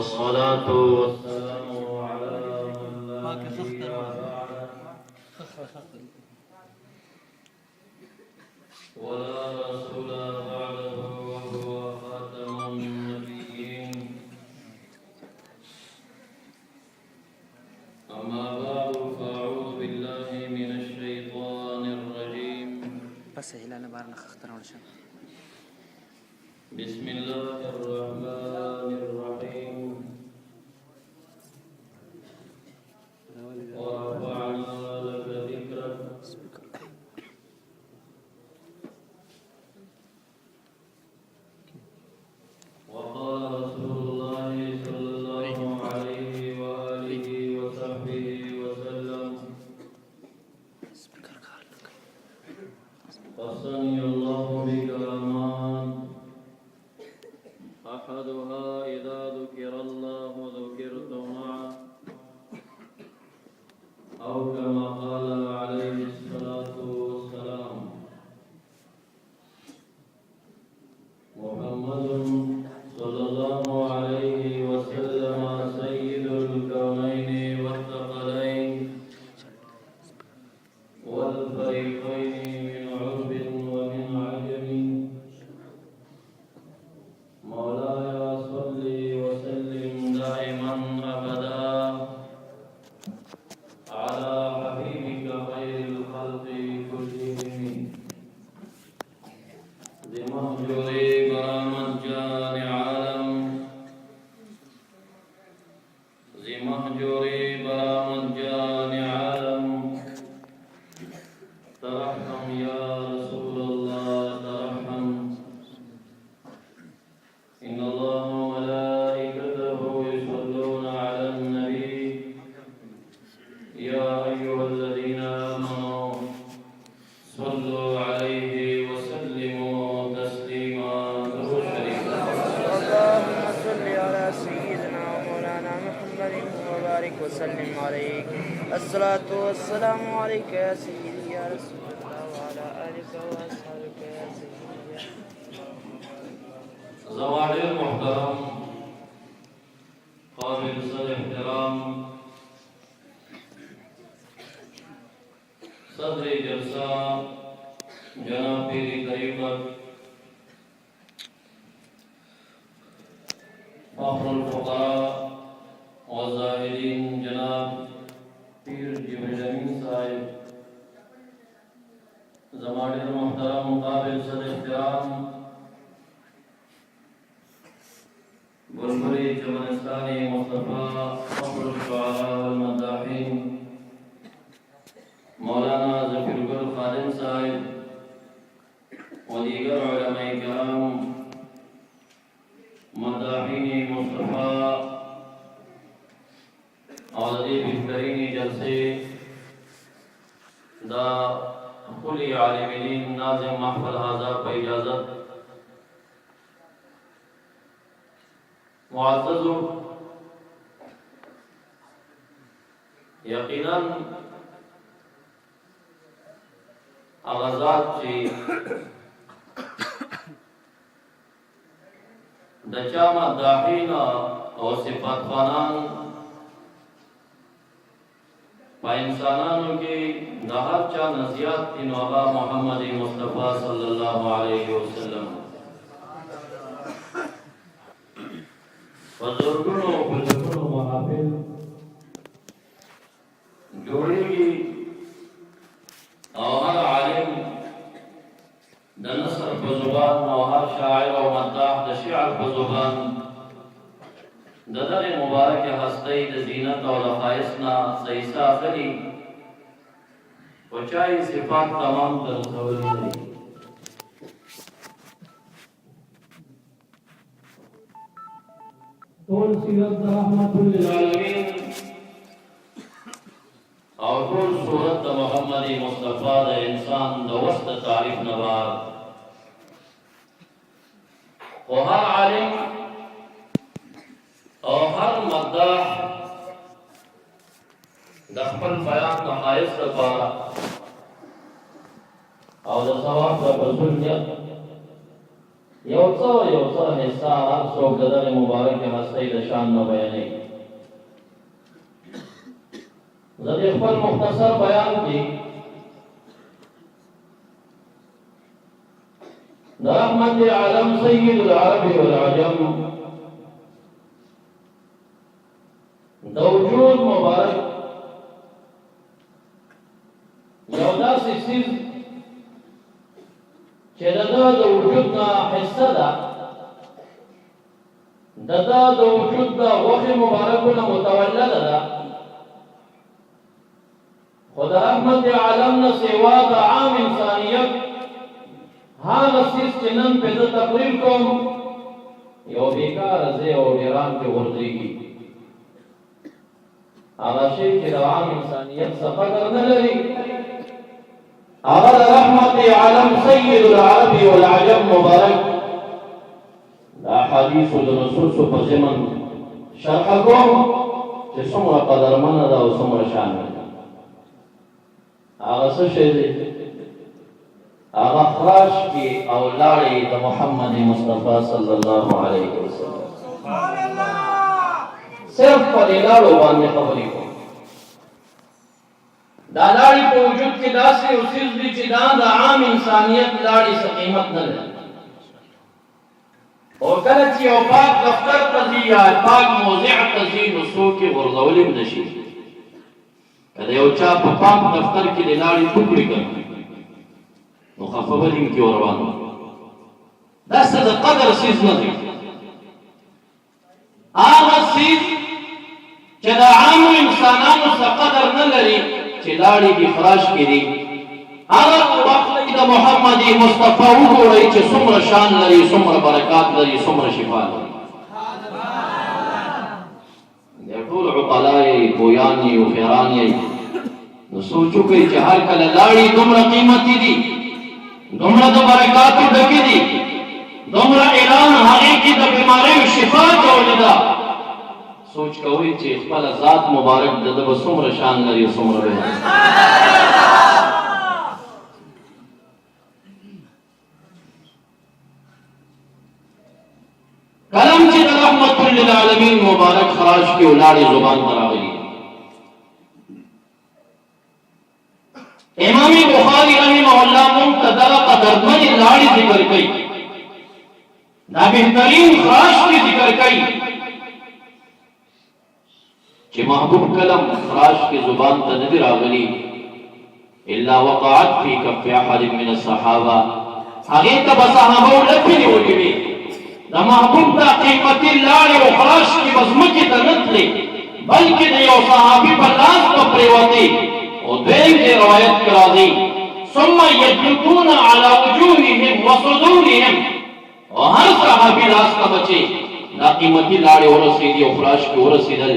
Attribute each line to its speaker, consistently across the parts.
Speaker 1: والصلاة والسلام على من لا نبي بعده ولا رسول بعده وهو خاتم النبيين. أما بعد فأعوذ بالله من الشيطان الرجيم.
Speaker 2: بس هي أنا بعرف أختار ولا شيء.
Speaker 1: بسم الله الرحمن الرحيم. ورفعنا لك ذكرك. وقال رسول الله صلى الله عليه وآله وصحبه وسلم: قصني الله بكرامات أحدها إذا ذكر الله ذكرت معه، أو كما قال عليه الصلاة والسلام. محمد صلى الله عليه وسلم سيد الكونين والثقلين والفريقين من عرب ومن عجم. مولاي صل وسلم دائما أبدا على حبيبك خير الخلق كلهم ذي مهجر برامجان عالم ذي مهجر برامجان عالم. ترحم يا رسول الله ترحم. إن الله وملائكته يصلون على النبي يا أيها الذين آمنوا صلوا عليه وسلموا تسليما.
Speaker 3: اللهم صل على سيدنا ومولانا محمد وبارك وسلم عليك. الصلاة والسلام عليك يا سيدي يا رسول الله وعلى آلك وأصحابك يا سيدي.
Speaker 1: زوال المحترم قابل صدر احترام صدر جلسہ جناب پیری طریقت فخر الفقراء والزاہدین جناب پیر جمعین صاحب، زوال المحترم قابل صدر احترام بلبلی چمنستانی مصطفیٰ فخر الشعراء والمداحین مولانا ظفر گل خادم صاحب و دیگر علماء کرام مداحین مصطفیٰ اور دی بہترین جلسے دا کلی عالم دین ناظم محفل حاضر پر اجازت معزز یقیناً اغزاد چی دچا مداحین او صفات خوانان پا انسانانو کی دہر چا نزیات تین وغا محمد مصطفیٰ صلی اللہ علیہ وسلم بزرگونو بزرگونو محافل جوڑی گی اور ہر عالم دا نصر بزبان اور ہر شاعر و مداح دا شعر بزبان دا در مبارک ہستی دا زینت و دا خائصنا سیسا خلی وچائی صفات تمام در سولی دی. طول سیرت رحمت للعالمین اور طول صورت محمد مصطفیٰ دا انسان دا وسط تعریف نبار و ہر عالم اور ہر مداح دا خپل بیان دا خائص دا پارا اور دا ثواب دا بزرگیت یو څه حصہ هر څوک د دغې مبارکې هستۍ د شان نه بیانوي. زه د خپل مختصر بیان کې د رحمت عالم سید العرب والعجم د وجود مبارک یو داسې څیز چې د ده د وجود نه حصه ده، د ده د وجود د غوښې مبارکو نه متولده ده، خو د رحمت عالم نه سوا د عام انسانیت هغه څیز چې نن پې زه تقریر کوم یو بېکاره ځای او ډیران کې غورځېږي. هغه شی چې د عام انسانیت څه قدر نه لري هغه د رحمت عالم سید العرب والعجم مبارک د احادیثو د نصوصو په ضمن شرحه کوم چې څومره قدرمنه ده او څومره شان ده. هغه څه شی دی؟ هغه خراش کې او لاړې د محمد مصطفی صلی الله علیه وسلم. صرف په دې لاړو باندې خبرې کوم. دا لاړې په وجود کې داسې یو څیز دی چې دا د عام انسانیت لاړې څه قیمت نه لري. او کله چې یو پاک دفتر ته ځي یا پاک موضع ته ځي نو څوک یې غورځولی هم نشي. که د یو چا په پاک دفتر کې د لاړې ټوکړې کړي نو خفه به دي کې ور روان. دا څه د قدر څیز نه دی. هغه څیز چې د عامو انسانانو څه قدر نه لري چې لاړې دې خراش کې دي هغه واخلئ د محمد مصطفی وګورئ چې څومره شان لري، څومره برکات لري، څومره شفا لري. د ټول عقلا یې پویان یې هوښیاران یې نو سوچ وکړئ چې هر کله لاړې دومره قیمتي دي، دومره د برکاتو ډکې دي، دومره اعلان هغې کې د بیماریو شفا تولیده. سوچ کوئ چې خپل ذات مبارک د ده به څومره شان لري او څومره به کلم چې د رحمت للعالمین مبارک خراش کې ولاړې زبان ته راغلي. امام بخاری رحمه الله موږ ته دغه قدرمنې لاړې ذکر کوي، دا بهترین خراش کې ذکر کوي چې محبوب کلم خراش کې زبان ته نه دي راغلي الا وقعت فی کف احد من الصحابه. هغې ته به صحابو لپې نیولې وې. د محبوب دا قیمتي لاړې او خراش کې به ځمکې ته نه تلې بلکې د یو صحابي په لاس به پرېوتې. او دویم دې روایت کې راځي ثم یجلسون علی وجوههم وصدورهم. او هر صحابي لاس ته به چې دا قیمتي لاړې ورسېدې او خراش کې ورسېدل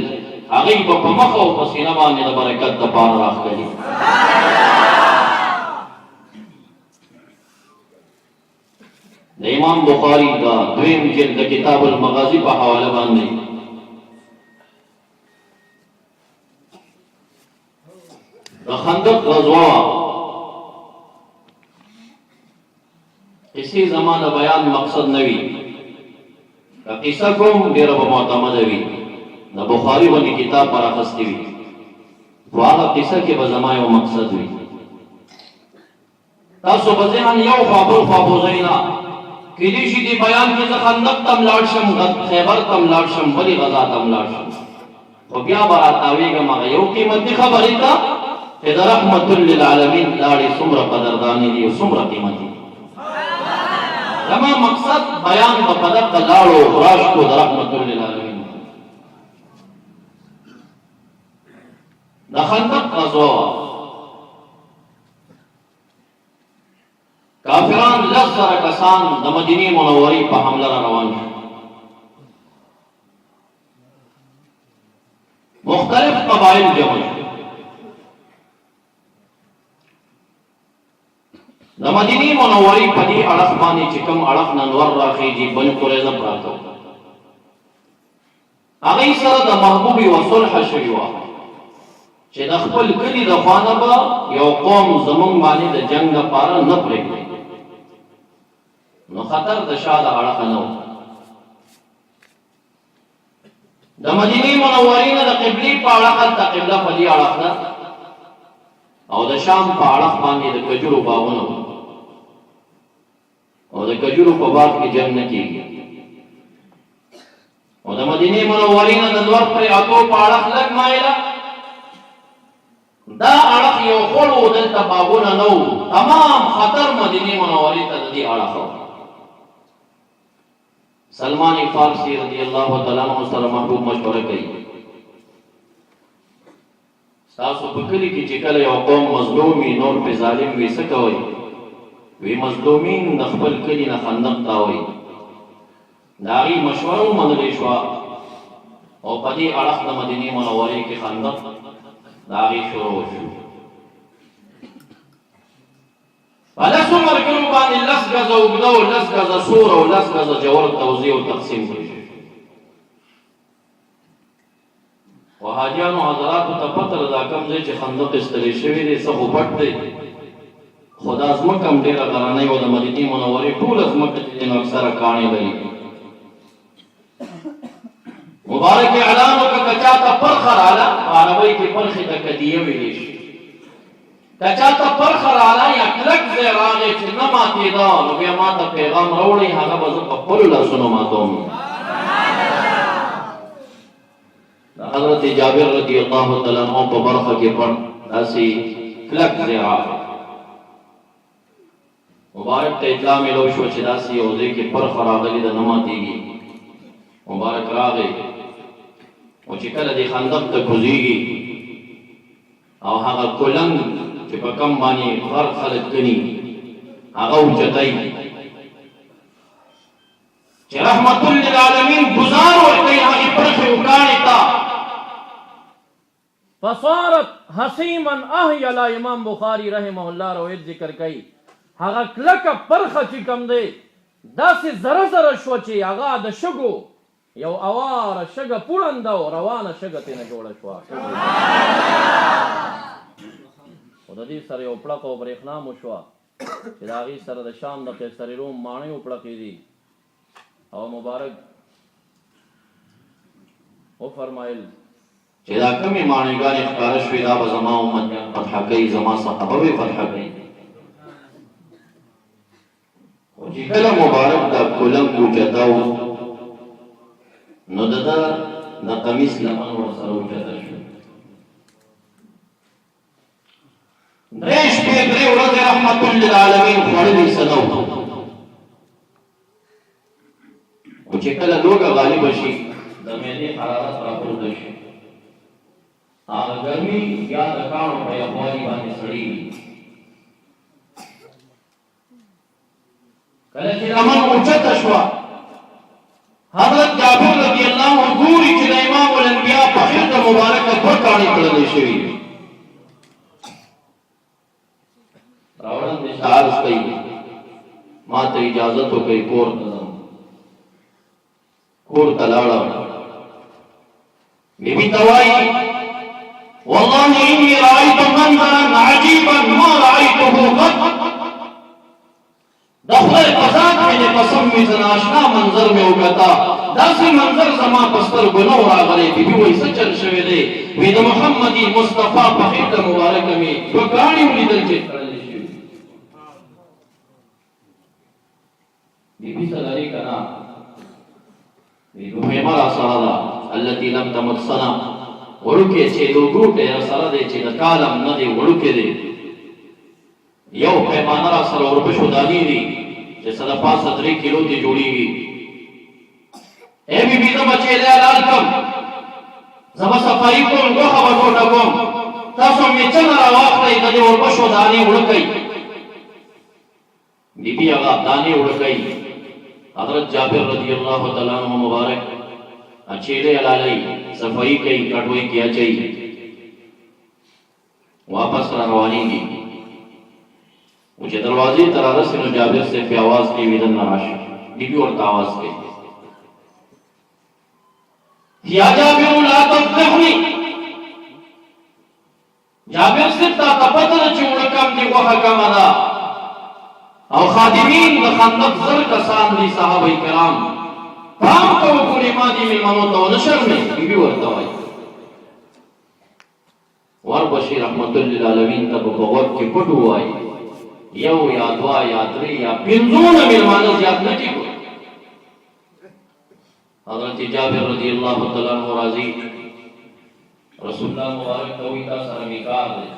Speaker 1: هغې به په مخ او په سینه باندې د برکت دپاره راښکلي. د امام بخاری دا دویم جلد کتاب المغازی په حواله باندې د خندق غزوه قصې زما د بیان مقصد نه وي. که قصه کوم ډېره به معتمده وي. د بخاري باندې کتاب پر اخیستی وي خو هغه قصه کې به زما یو مقصد وي. تاسو به ذهن یو خوا بل خوا بوځئ نه. کېدای شي دې بیان کې زه خندق ته م لاړ شم، خیبر ته م لاړ شم، بلې غزا ته م لاړ شم، خو بیا به راتاوېږم هغه یو قیمتي خبرې ته چې د رحمت للعالمین لاړې څومره قدردانې دي او څومره قیمتي دي. زما مقصد بیان به په دغه لاړو راشکو د رحمت للعالمین. د خندق غزوه کافران 10,000 کسان د مدینې منورې په حمله را روان شو. مختلف قبایل جمع شو. د مدینې منورې په دې اړخ باندې چې کوم اړخ نه نور راخېږي بني قریظه پراته وو. هغې سره د محبوب یوه صلحه شوې وه چې د خپل کلي د خوا نه به یو قوم زموږ باندې د جنګ لپاره نه پرېږدي. نو خطر د شا د اړخه نه و. د مدینې منورې نه د قبلې په اړخ هلته قبله په دې اړخ ده او د شام په اړخ باندې د کجورو باغونه وو او د کجورو په باغ کې جنګ نه کېږي او د مدینې منورې نه د لور پرې اتو په اړخ لږ مایله دا اړخ یو خوړ و دلته باغونه نه وو. تمام خطر مدینې منورې ته د دې اړخ و. سلمان فارسی رضی الله تعالی عنہ سره محبوب مشوره کوي تاسو په کلی کې چې کله یو قوم مظلوم وي نور په ظالم وي څه کوئ؟ وی مظلومین د خپل کلي نه خندق تاوئ. د هغې مشوره ومنلې شوه او په دې اړخ د مدینې منورې کې خندق د هغې شروع شو. په لسو مرګرو باندې لس ګزه اوږده او لس ګزه سور او لس ګزه ژور توزیع او تقسیم کړي شو. خو حاجیانو حضراتو ته پته ده دا کوم ځای چې خندق ایستلی شوي دی څه خو پټ دی خو دا ځمکه هم ډېره غرنۍ وه د مدینې منورې ټوله ځمکه چې دی نو اکثره کاڼې لري. مبارک اعلان وکړه که چاته پرخه راله په عربۍ کې پرخې ته کدیه ویلی شي. که چاته پرخه راله یا کلک ځای راغی چې نه ماتېده نو بیا ما ته پیغام راوړئ هغه به زه په خپلو لاسونو ماتوم. د حضرت جابر رضی الله تعالی عنہ په برخه کې پړ داسې کلک ځای راغی. مبارک ته اطلاع میلو شو چې داسې یو ځای کې پرخه راغلې ده نه ماتېږي. مبارک راغی او چې کله دې خندق ته کوزېږي او هغه کلنګ چې په کم باندې غر خلک کني هغه اوچتای چې رحمت للعالمین گزار ورکوي هغې پرخې وکاڼې ته
Speaker 4: فصارت حسیما احیلا. امام بخاری رحمه الله روایت ذکر کوي هغه کلکه پرخه چې کوم دی داسې زره زره شوه چې هغه د شګو یو اواره شګه پوړنده او روانه شګه ترېنه جوړه شوه. خو د دې سره یو پړق او برېښنا مو شوه چې د هغې سره د شام د قیصر روم ماڼۍ وپړقېدي او مبارک وفرمایل
Speaker 1: چې دا کومې ماڼېګانې ښکاره شوې دا به زما امتیان فتحه کوي زما صحابه به فتحه کوي. خو چې کله مبارک دا کلنګ اوچته و نو د ده د قمیص لمن ورسره اوچته شو. درې شپې درې ورځې رحمت للعالمین خوړلي څه نه و. خو چې کله لوږه غالبه شي د معدې حرارت راپورته شي هغه ګرمي یا د کاڼو په یخوالي باندې سړېږي. کله چې لمن اوچته شوه حضرت جابر رضی الله عنه ګوري چې د امام الانبیاء په خېټه مبارکه دوه کاڼې تړلې شوي دي. راوړندې عرض کوي ما ته اجازت وکړئ کور ته ځم. کور ته لاړم. بیبي ته وایي والله اني رايت منظرا عجيبا ما رايته قط. د خدای په ذات مې د قسم مې زه ناشنا منظر مې وکتا داسې منظر زما په سترګو نه و راغلی. بیبي وایي څه چل شوی دی؟ وی د محمد مصطفی په خېټه مبارکه مې دوه کاڼې ولیدل چې تړلې شوي. بیبي څه لرې که نه؟ وی دوهیمه راسره ده التي لم تمت سنه وړوکی چې لوګوټی راسره دی چې د کالم نه دی وړوکی دی. یو پیمانه راسره ورپشو دانې دي چې څه د پاسه 3 کیلو ته جوړېږي. ای بیبي زه به چې دی حلال کړم زه به صفایي کوم غوښه به ټوټه کوم تاسو میچنه راواخلئ د دې ورپشو دانې وړکئ. بیبي هغه دانې وړکئ. حضرت جابر رضی الله تعالی عنہ مبارک اچھیلے علالئی صفائی کئی کٹوئی کیا چاہیے واپس روانی کی مجھے دروازے ترارس سے جابر سے فی آواز کی ویدن نراش ڈیبی اور تاواز کے یا جابر لا تفتحنی جابر سے تا تپتر چوڑکم دی وہ حکم ادا او خادمین د خندق زر کسان دي صحابه کرام پام کو ګوري ما دي ملمنو ته ونشرمې بیبي ورته وایي وربشي رحمت للعالمین ته په وخت کې پټو وایي یو یا دوا یا درې یا پنځونه ملمانه زیات نه کیږي. حضرت جابر رضی اللہ تعالی عنہ راضی رسول اللہ مبارک کوئی کا سره میکار دے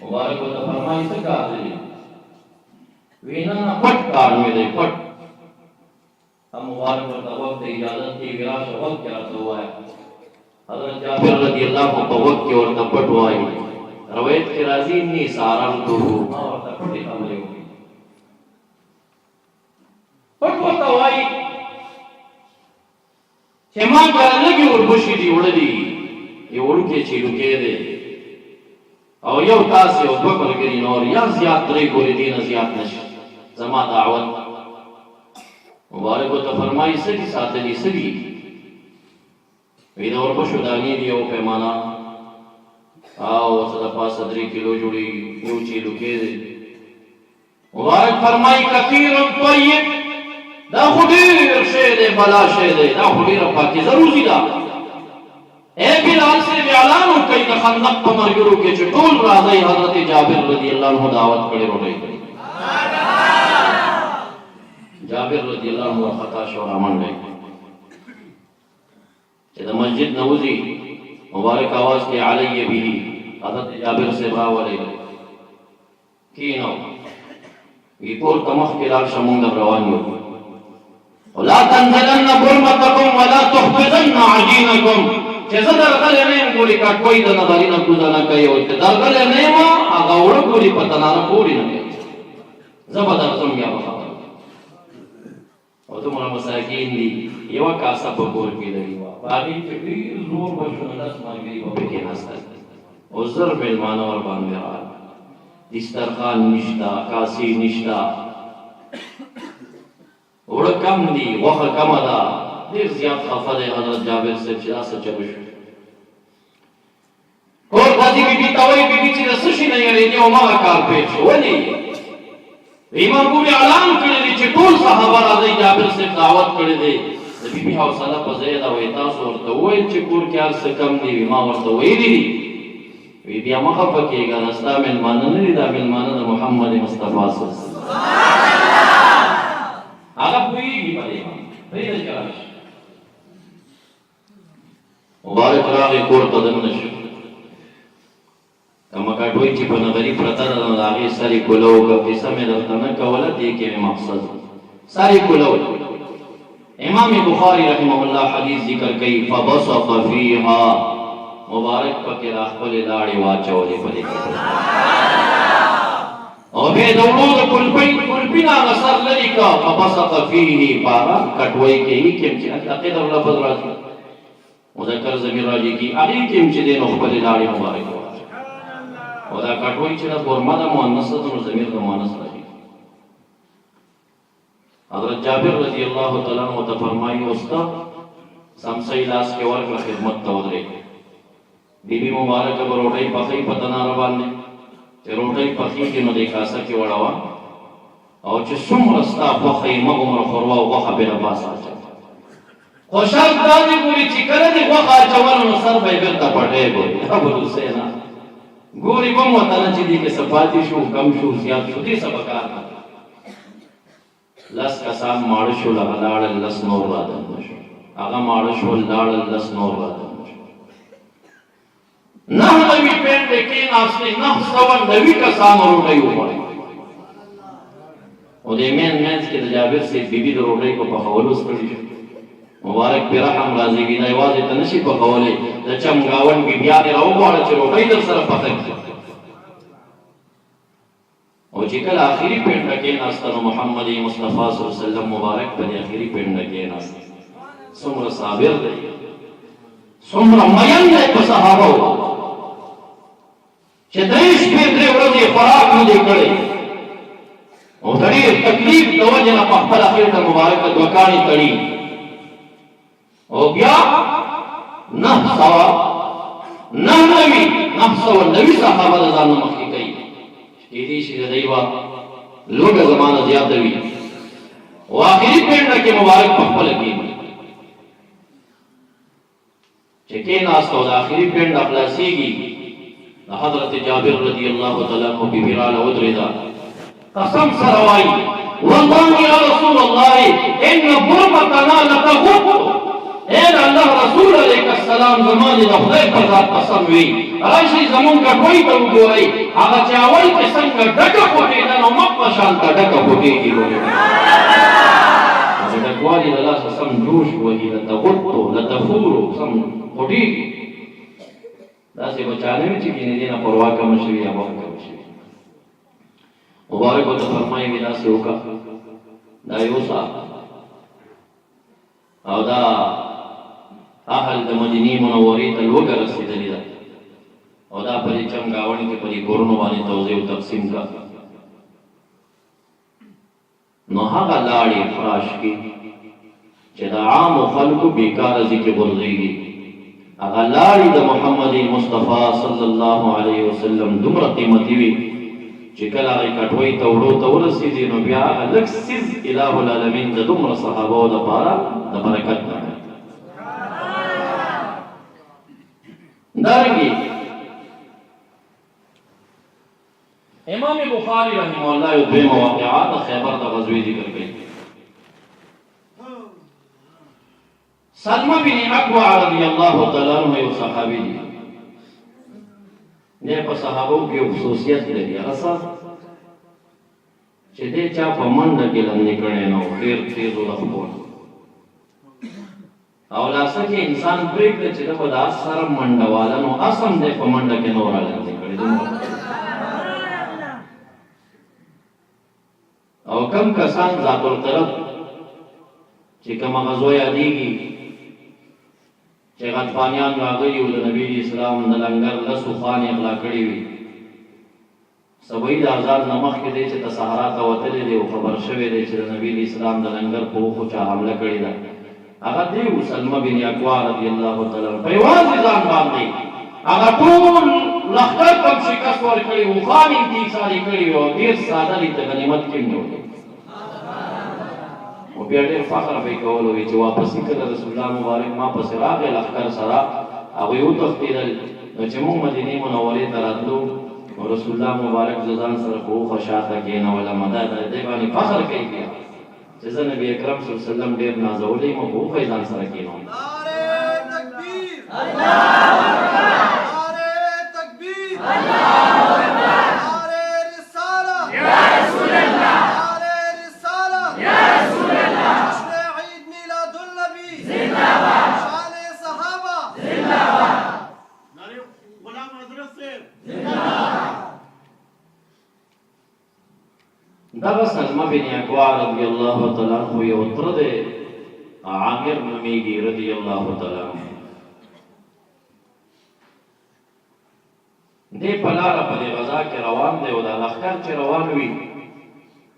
Speaker 1: مبارک ته فرمایي څه کار دی وینا پټ کار مې دی پټ هم مبارک ورته وخت اجازه دی وراش وخت راته وایي حضرت جابر رضی اللہ عنہ په وخت کې ورته پټ وایي روایت کې راځي ني سارم تو ما ورته پټ خبرې وکړي پټ ورته وایي چې ما کله لګي وربشي دی وړدي یو ورکه چې لوکې دی او یو تاسو یو دوه ملګری نور یا زیات درې ګورې دي نه زیات نشي زما دعوت مبارک ته فرمایي سړي ساتلي سړي وی دا وربشو دانی دی یو پیمانه او صدا پاس 3 کیلو جوړي یو چې لوکې دی مبارک فرمایي کثیر طیب دا خودیر شے دے بلا شے دے دا خودیر پاکی ضروری دا اے بلال سے اعلان ہو کئی خندق پر مرگرو کے چٹول راضی حضرت جابر رضی اللہ عنہ دعوت کرے روڑے گئی جابر رضی اللہ عنہ خطا شورا من گئے چیدہ مسجد نوزی مبارک آواز کے علیہ بھی حضرت جابر سے باولے گئے کینو یہ پور تمخ کے لال شمونگ روانی ہوگی ولا تنزلن برمتكم ولا تحبطن عجينكم چې زه درغلې نه یم ګوري کټوي د نظرینه کوزه نه کوي او چې درغلې نه یم هغه وړه ګوري په تناره پورې نه کوي زه به درځم بیا به خبره او دومره مساکین دي یوه کاسه په کور کې لري په هغې کې ډېر زور بچونه 10 ملګري به پکې ناستل او زر مېلمانه ورباندې راغلل دسترخوان نشته کاسې نشته وړه کم دي غوښه کمه ده ډېر زیات خفه دی حضرت جابر صاحب چې دا څه چلو شو کور ته ځي بیبي ته وایي بیبي چې د څه شي نه یېرېږي هماغه کار پیښ شو ولې امام بومي اعلان کړی دی چې ټول صحابه راځئ جابر صاحب دعوت کړی دی د بیبي حوصله په ځای ده وایي تاسو ورته وویل چې کور کې هر څه کم دي ما ورته ویلي دي وی بیا مه خفه کېږه دا ستا مېلمانه نه دي دا مېلمانه د محمد مصطفی صلی الله هغه پوهېږي په دې باندې پرېږده چې راشي مبارک راغی کور ته دننه شو کومه کټوۍ چې په نغري پرته ده نو د هغې سر یې کوله وکړه کیسه مې درته نه کوله دې کې مې مقصد سر یې کوله امام بخاري رحمه الله حدیث ذکر کوي فبصق فیها مبارک پکې را خپلې لاړې واچولې په دې او بیا د وړو د کلپۍ نه هغه سر لرې کړه فبصق فیه په هغه کټوۍ کې یې کې چې عقیده او لفظ راځي مذکر ضمیر راځي کې هغې کې چې دی نو خپلې لاړې مبارک او دا کټوۍ چې دا قورمه ده مؤنث ده نو ضمیر د مؤنث راځي حضرت جابر رضی اللہ تعالیٰ عنہ ته فرمایي اوستا سمسۍ لاس کې ورکړه خدمت ته ودرېږه بیبي مبارکه به روټۍ پخوي په تناره باندې چې روټۍ پخېږي نو دې کاسه کې وړوه او چې څومره ستا خوښه یې مغومره ښوروا او غوښه بېله پاسه اچوه خو شرط دا دی ګوري چې کله دې غوښه اچوله نو سر به یې بېرته پټی ګوري ابوالحسینه ګوري به م ورته نه چې دې کې څه پاتې شو کم شو زیات شو دې څه به کار نه لس کسان ماړه شول هغه لاړل لس نور رادنه شو هغه ماړه شول لاړل لس نور رادنه نہ نوی پینڈے کے ناستے نہ سوان نوی کا سام روٹائی اوپڑے او دے مینز کے جابر سے بی بی روٹائی کو پخولو سکڑی شو مبارک پی رحم رازی گی نایوازی تنشی پخولے دا چمگاون بی بیانی رو بارا چی روٹائی در سر پخک او چکل آخری پینڈا کے ناستا نو محمد مصطفیٰ صلی اللہ علیہ وسلم مبارک پر آخری پینڈا کے ناستا سمر صابر دے سمر مین دے پسحابہ ہوا چې دریش په درې ورځې خوراک نه دی کړی او د ډېر تکلیف د وجې نه په خپله خېټه مبارکه دوه کاڼي تړي او بیا 999 صحابه د ځان نه مخکې کوي کېدای شي د دوی به लोग जमाना ज्यादा हुई वो आखिरी पेड़ के मुबारक पप्पा लगी चेके नास तो आखिरी पेड़ अखलासीगी हजरत जाबिर रज़ी अल्लाह तआला को भी बिराल उदरिदा कसम सरवाई वल्लाहि या रसूल अल्लाह इन बुरबतना लतहुब ए अल्लाह रसूल अलैहिस्सलाम जमाने द खुदा पर कसम हुई राशि जमून का कोई तो गोई आगा चावल के संग डका कोटे न मक्का शांत डका कोटे की गोई अगर वाली अल्लाह सम जोश वही लतहुब लतफूर सम कोटी दासे बचाने में चिकिने देना परवाह का मशरी या बहुत का मशरी मुबारक हो तो फरमाए बिना से होगा दायोसा औदा आहल द मदीनी मुनव्वरी तलवगर से दलीला औदा परिचम गावण के परी कोरोना वाली तौज़े तकसीम का नहा का लाड़ी फराश की चदा आम खल्क बेकार जिक्र बोल रही अगर लाड़ी द मोहम्मद मुस्तफा सल्लल्लाहु अलैहि वसल्लम दुमरा कीमती हुई चिकला रे कटोई तवड़ो तवरसी दिनो बिया अलग सिज इलाहुल आलमीन द दुमरा सहाबा द पारा द बरकत दारगी इमाम बुखारी रहमहुल्लाह दो मवाक़िआत खैबर द गज़वी जिक्र कई सलमा बिन अक्वा रज़ियल्लाहु तआला अन्हु वो सहाबी ने पर सहाबों की खुसूसियत दे असा चेदे चा पमंड के लन्ने करने नो फिर तेज हो रखो औलासा के इंसान ब्रेक ले चेदा बदा सर मंड वाला नो असम दे पमंड के नो वाला लन्ने करे और कम कसान जातुल तरफ चिकमा गज़ोया दीगी चेगत पानियान रागई उद नबी इस्लाम नलंगर लसुखान इखला कड़ी हुई सबई आजाद नमक के दे चे तसहारा का वतले दे खबर शवे दे चे नबी इस्लाम नलंगर को खुचा हमला कड़ी दा अगर दे सलमा बिन अक्वा रज़ियल्लाहु तआला पैवाज जान बांधी अगर टूल लखकर कब शिकस्त और कड़ी उखान की सारी कड़ी हो देर सादा ली गनीमत की हो वो बेटे फखर पे कौलो विच वापस कर रसूलुल्लाह मुबारक मा पस रागे लखकर सरा अब यो तफ्तीर जमू मदीने मुनव्वरे तरदो और रसूलुल्लाह मुबारक जजान सर को खशाता के न वाला मदद दे बानी फखर कई किया जैसे नबी अकरम सल्लल्लाहु अलैहि वसल्लम देर नाज़ोली में वो फैजान सर के नो नारे तकबीर अल्लाहु अकबर नारे तकबीर अल्लाहु अकबर नारे रिसाला या रसूल अल्लाह नारे रिसाला या रसूल अल्लाह ईद मिलादुल नबी जिंदाबाद शान सहाबा जिंदाबाद नारे गुलाम हजरत से जिंदाबाद दगा सलमा बिन अक्वा रज़ियल्लाहु तआला अन्हु ये उतरदे आमिर नमीगी रज़ियल्लाहु तआला दे पलारा पर गजा के रवान दे और लखकर चे रवान हुई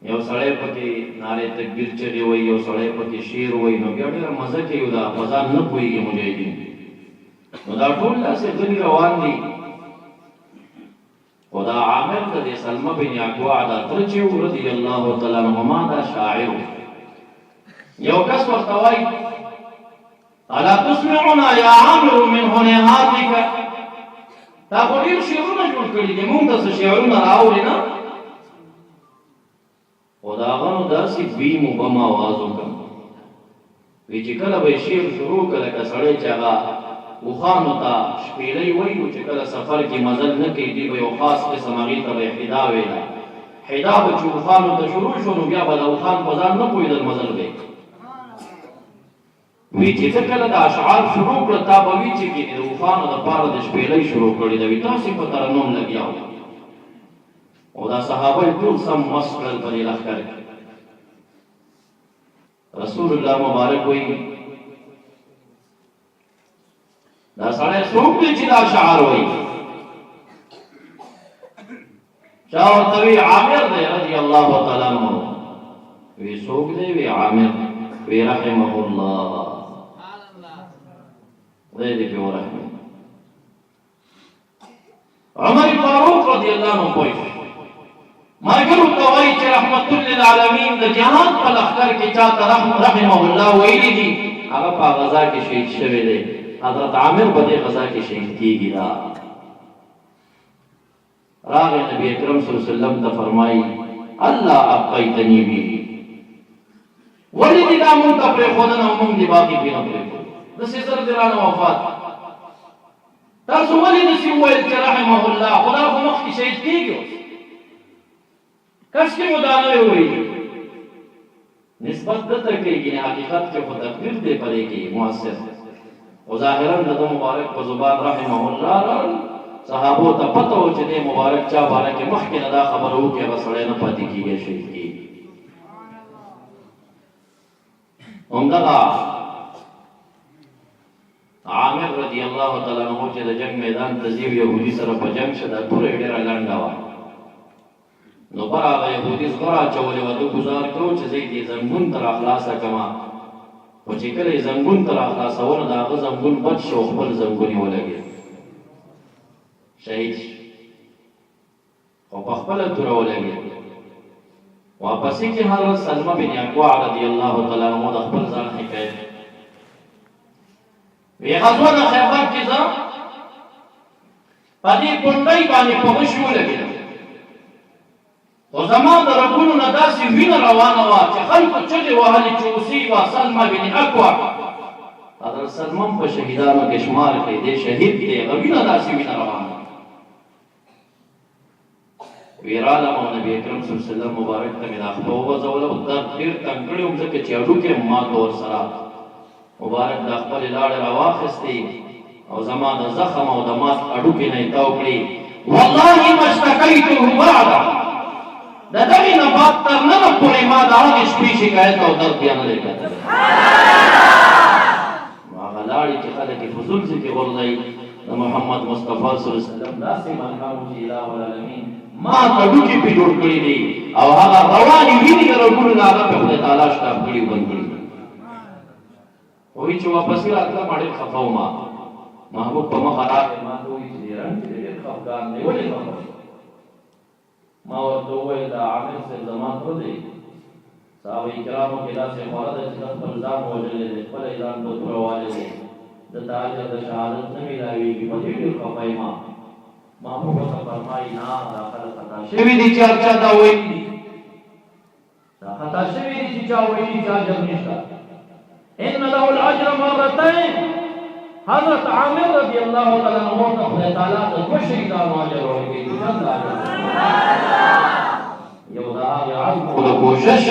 Speaker 1: यो सड़े पके नारे तकबीर चली हुई यो सड़े पके शेर हुई नो गड़े मजा के उदा मजा न कोई के मुझे दी उदा टोला से गनी रवान दी उदा आमिर दे सलमा बिन अक्वा दा तरचे रज़ियल्लाहु तआला अन्हुमा दा शायर यो कस वक्तवाई अला तुस्मिउना या आमिर min हुनहातिका ता बोलियो शेरuna जोड़ करी दे मूंग दस शेरuna रावरी ना उदा गनो दासी बीम बमा आवाजों का विचिकला बे शेर शुरू कला का सड़े चागा बुखान होता शपीले वही विचिकला सफर की मजल न की दी वो खास के समागी तब हिदा वेला हिदा बचू बुखान होता शुरू गया बला बुखान बाजार न कोई दल मजल गई विचिकला दा अशआर शुरू करता बवीची की दी बुखान दा पार द शपीले शुरू करी दी तासी को तरन्नुम लगिया ओदा सहाबा कुल सम मसल पर लखकर रसूलुल्लाह मुबारक हुई दा सारे सोक के चिदा शार हुई चाहो तभी आमिर दे रज़ियल्लाहु तआला अन्हु वे सोक दे वे आमिर वे रहमहुल्लाह वे दे पे रहम उमर फारूक रज़ियल्लाहु अन्हु कोई ملګرو ته وایي چې رحمت للعالمین د جهان په لښکر کې چاته رحمه الله ویلي دي هغه په غزا کې شهید شوی دی حضرت عامر په دې غزا کې شهید کیږي دا راغی نبی اکرم صلی الله علیه وسلم ته فرمایي الله ابقیتنی بی ولې دې دا مونږ ته پرېښودنه او مونږ دې باقي پرې نه پرېښود داسې زر دې رانه وفات تاسو ولې داسې وویل چې رحمه الله خدا خو مخکې شهید کېږي کش کې مو دا نه ویلي نسبت دته کېږي حقیقت کې خو تقریر دی پرې کې مؤثر او ظاهرا د مبارک په زبان رحمه الله صحابو ته پته و چې دې مبارک چا باره کې مخکې نه دا خبره وکړي هغه سړی نه پاتې کېږي شهید کېږي همدغه عامر رضی الله تعالی عنہ چې د جنگ میدان ته ځي یهودي سره په جنگ شه دا توره ډېره لنډه وه نو پر هغه یهودي زغره اچولې وه ده ګزار کړو چې زه یې دې زنګون ته راخلاصه کړمه خو چې کله یې زنګون ته راخلاصونه د هغه زنګون بد شو او خپل زنګون یې ولګېد شهید او په خپله توره ولګېد واپسې کې حضرت سلمه بن اکوع رضی الله تعالی عنہ د خپل ځان حکایت وی غزوه د خیبر کې زه په دې پونډۍ باندې په غشي ولګېدم خو زما د رګونو نه داسې وینه روانه وه چې خلکو چغې وهلې چې اصیبه سلمه بن اکوع حضرت سلمه په شهیدانو کې شمار کړي دی شهید دی هغه وینه داسې وینه روانه ویرالم او نبی اکرم صلی الله علیه وسلم مبارک ته مې دا خپه وغځوله او درد ډېر تنګ کړی وم ځکه چې هډوکې ما ته ورسره مبارک دا خپلې لاړې راواخیستې او زما د زخم او د مات هډوکې نه یې تاو کړي والله ما اشتکیته بعده د دغې نه بعد تر ننه پورې ما د هغې شپې شکایت او درد بیا نه دی کتلی هغه لاړې چې خلک یې فضول ځکې غورځوي د محمد مصطفی صلی الله علیه وسلم داسې ملهم چې اله العالمین ما هډوکي پې جوړ کړي دي او هغه روانې وینې د رګونو نه هغه پې خدای تعالی شتاب کړي بند کړي وایي چې واپسې راتلم ما ډېر خفه وم محبوب په مخه راغی ما ته وایي چې رنګ دې ډېر خفګان دی ولې خفه ما ورته وویل دا عامر صاحب زما تره دی صحابه کرامو کې داسې خوره ده چې د خپل ځان وژلی دی خپله یې ځان په توره والی دی دته اجر د شهادت نه میلاویږي په دې ډېر خفه یم محبوب ورته فرمایي نه دا خلک خطا شوي دي چې هر چا دا ویلي دي دا خطا شوي دي چې چا ویلي چې اجر نشته ان له الاجر مرتين حضرت عامر رضی الله تعالی عنہ ته خدای تعالی د دوه شهیدانو اجر ورکړي یو دا هغه عزم او د کوشش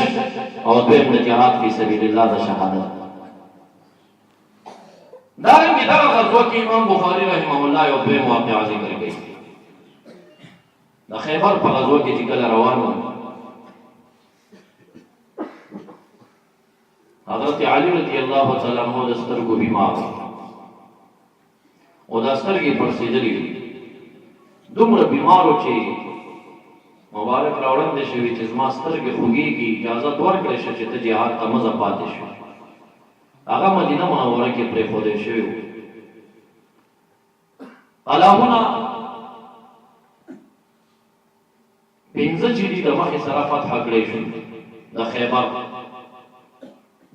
Speaker 1: او دویم د جهاد فی سبیل الله د شهادت دارنګه دغه غزوه کې امام بخاری رحمه الله یو دویم واقعه ذکر کړي د خیبر په غزوه کې چې کله روان و حضرت علی رضی الله تعالی عنہ د سترګو بیمار او د سترګې پړسېدلې دومره بیمار و چې مبارک راوړاندې شوي چې زما سترګې خوږېږي اجازت ورکړی شه چې ته جهاد ته مزه پاتې شو هغه مدینه منوره کې پرېښودی شوي وو قلاهونه پنځه چې دي د مخې سره فتحه کړی شو د خیبر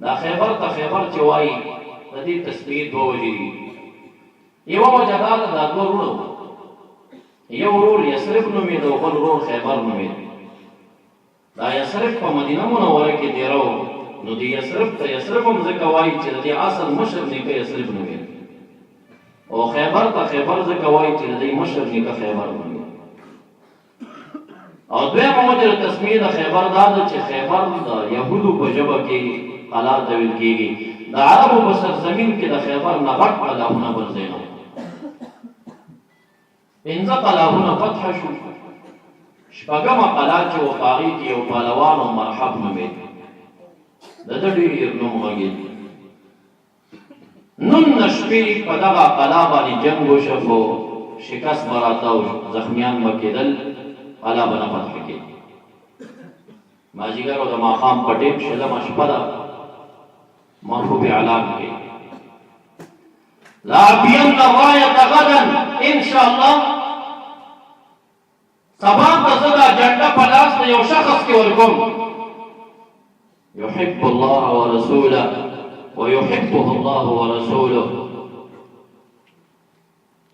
Speaker 1: دا خیبر ته خیبر چې وایي د دې تسمیې دوه وجې دي یوه وجه دا ده دا دوه وروڼه وو یو ورور یثرب نومېده او بل ورور خیبر نومېده دا یثرب په مدینه منوره کې دیره و نو د یثرب ته یثرب هم ځکه وایي چې د دې اصل مشر نیکه یثرب نومېده او خیبر ته خیبر ځکه وایي چې د دې مشر نیکه خیبر نومېده او دویمه وجه د تسمیې د خیبر دا ده چې خیبر د یهودو په ژبه کې قلعه ته ویل کېږي د عربو په سرزمین کې د خیبر نه غټ قلعهونه بل ځای نه پنځه قلعهونه فتح شو شپږمه قلعه چې و په هغې کې یو پهلوان او مرحب نومېده د ده ډېر نوم غږېد نن شپې په دغه قلعه باندې جنګ وشو خو شکست به راته او زخمیان به کېدل قلعه به نه فتح کېد مازدیګر او د ماښام په ټیم شلمه شپه ده محبوب اعلان کړي لأعبين الراية غدا إن شاء الله سبا ته زه دا جنډه په لاس د یو شخص کې ورکوم يحب الله ورسوله ويحبه الله ورسوله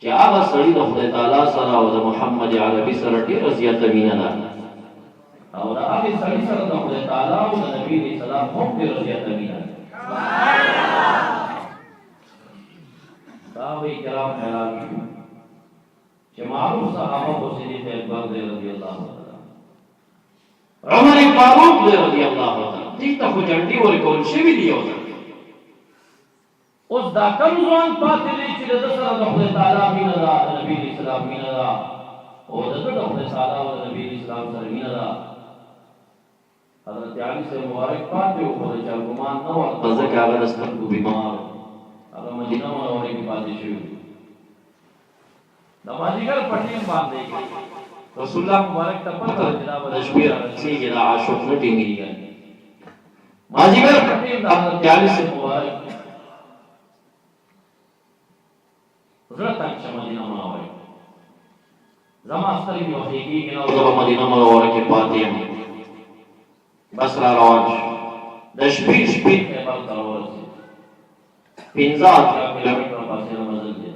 Speaker 1: چې هغه سړي د خدای تعالی سره او د محمد عربي سره ډېره زیاته مینه ده او د هغې سړي سره د خدای تعالی او د نبي علیه السلام هم ډېره زیاته مینه ده صحابه کرام حیران شو چې معروف صحابه خو صدیق اکبر دی رضی الله تعالی عمر فاروق دی رضی الله تعالی دې ته خو جنډې ورکول شوي دي یو ځل اوس دا کم ځوان پاتې دی چې د ده سره د خدای تعالی مینه ده د نبي علیه السلام مینه ده او د ده د خدای تعالی او د نبي علیه السلام سره مینه ده حضرت علي صاحب مبارک پاتې و خو د چا ګمان نه ورته ځکه هغه د سترګو بیمار هغه مدینه منورې کې پاتې شوي د مازدیګر په ټیم باندې رسول الله مبارک ته پته ده چې دا به د شپې رارسېږي دا عاشق نه ټینګېږي مازدیګر په ټیم د حضرت علي صاحب مبارک زړه تنګ شه مدینه منورې زما سترګې وخېږي نو زه به مدینه منوره کې پاتې یم بس را روان شو د شپې خیبر ته راورسېد 15 کیلومتره فاصله مزل دی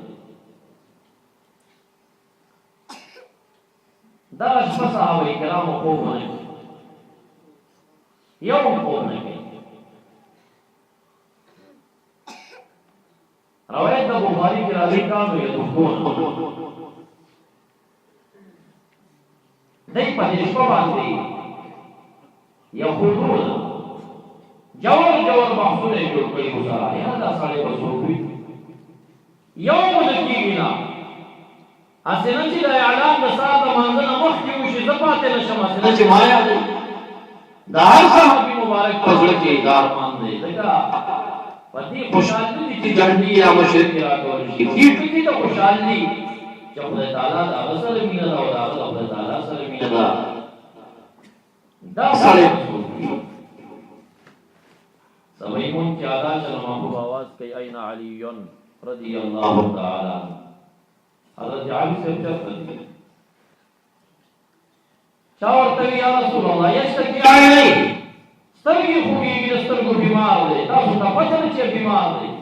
Speaker 1: دا شپه صحابه کرامو خوب ونه کړي یو هم خوب نه کوي روایت د بخاري کې راځي کانو یدخون دای په دې شپه باندې یخوضون جوړ بحثونه یې جوړ کړي وو سره یا دا سړی به څوک وي یو ونه کېږي نه هسې نه چې د اعلان د سهار د لمانځه نه مخکې وشي زه پاتې نه شم هسې نه چې ما یاد د هر صحابي مبارک په زړه کې دا ارمان دی ځکه په دې خوشحال نه دي چې جنډې یا مشرق کې راکول شي دې ټکي ته خوشحال دي چې خدای تعالی د هغه سره مینه ده او د هغه د خدای تعالی سره مینه ده دا سړی سبھی من چادا چل محبوب آواز کئی این علی رضی اللہ تعالی حضرت علی سے چل رضی چاورتوی یا رسول اللہ یشتکی علی سترگی خوگی سترگو بیمار دے تاسو تا پتہ چے بیمار دے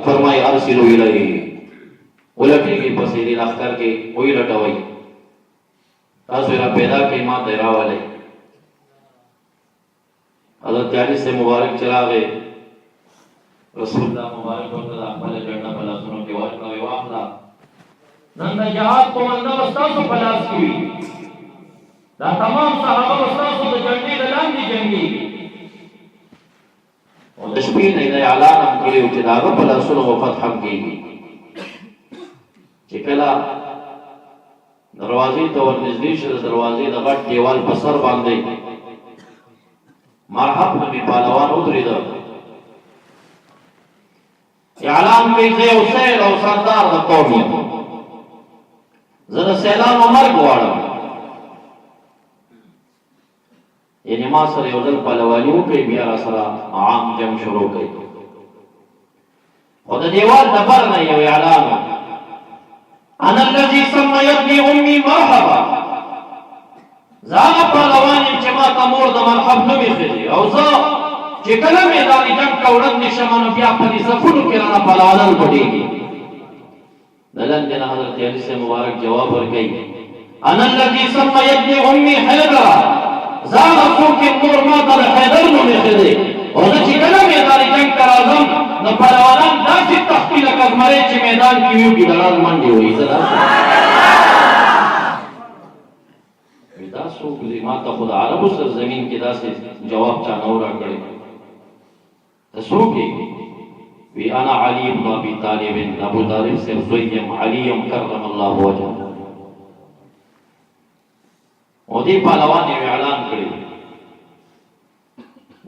Speaker 1: فرمائی ارسلو الی ولکی کی پسیدی اختر کے وہی لٹوئی تاسو را پیدا کی ماں تیرا والے حضرت علی سے مبارک چلا گئے رسول اللہ مبارک ورته خپل جنډه په لاسونو کې ورکړه واخلا نن د جهاد کومنده وستاسو په لاس کې وي دا تمام صحابه وستاسو د جنډې د لاندې جنګي او د شپې نه د اعلان هم کړی چې دا په لاسونو وفات هم کېږي چې کله دروازې ته ورنږدې شو د دروازې د غټ دیوال په سر باندې مرحب نبی پالوان ادرید اعلان کئی زی او سیل او سردار دا قومی زد سیلان و مرگ وارم یعنی ما سر یوزل پالوانیو کئی بیارا سر عام جمع شروع کئی خود دیوال دبر نیو اعلان انا اللذی سمیتنی امی مرحبا زاغه پهلوانیم چې ما ته مور د مرحب نومې ښځې او زه چې کله میدان جنګ ته وړاندې شم نو بیا په دې صفونو کې رانه پهلوانان پټېږي د لاندې نه حضرت علي صاحب مبارک جواب ورکوي انا الذي سميتني امي حیدرا زاغه څوک چې مور ما ته د حیدر نومې ښځې او زه چې کله میدان جنګ ته راځم نو پهلوانان داسې تښتي لکه زمری چې میدان کې وي ګیدړان منډې وهي زه دا څوک دی ما ته خو د عربو سرزمین کې داسې جواب چا نه و راکړی ته څوک یې وی انا علي بن ابي طالب ابو طالب صاحب زوی یم علي یم کرم الله وجهه او دې پهلوان یې اعلان کړی